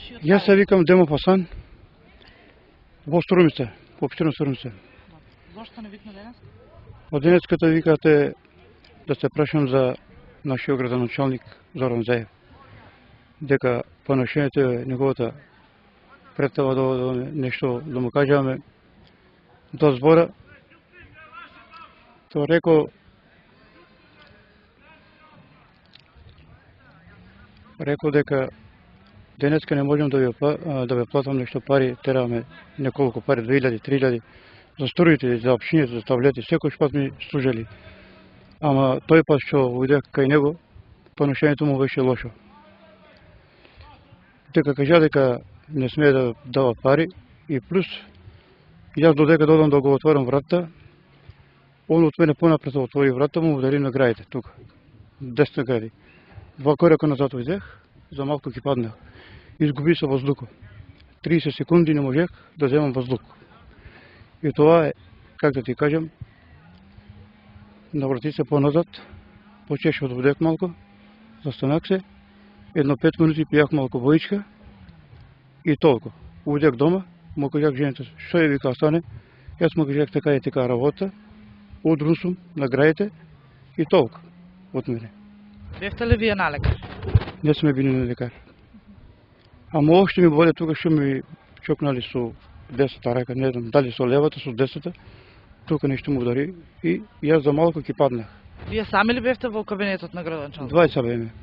вашиот Јас се крај? викам Демо Пасан во Струмица, во општина Струмица. Зошто не викна денес? Од денеската викате да се прашам за нашиот градоначалник Зоран Заев. Дека поношението е неговата представа да нешто да му кажаме до збора. Тоа рекол дека денеска не можам да ве платам нешто пари, тераме неколку пари, 2000, 3000 за струите, за општините, за таблети, секој пат ми служели. Ама тој пат што уидеа кај него, поношението му беше лошо. Дека кажа дека не смее да дава пари и плюс јас додека додам да го отворам вратата, он од мене понапред отвори вратата, му удари на граите тука. Десна гради. 2 корака назад уидех, за малку ќе паднах. Изгуби се воздухот. 30 секунди не можех да земам воздух. И тоа е, как да ти кажам, наврати се поназад, почеш одводех малку, застанах се, едно 5 минути пијах малку воичка и толку. Уидех дома, му кажах жената, што е вика стане, јас му кажах така и така работа, удрун сум на граите и толку од мене. Бевте ли вие на лекар? Не сме били на лекар. Ама още ми боде тука што ми чокнали со десната рака, не знам дали со левата, со десната, тука нешто му удари и јас за малку ќе паднах. Вие сами ли бевте во кабинетот на градоначалникот? Двајца беме.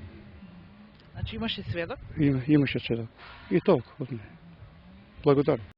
Значи имаше сведок? Имаше сведок. И толку од мене. Благодарам.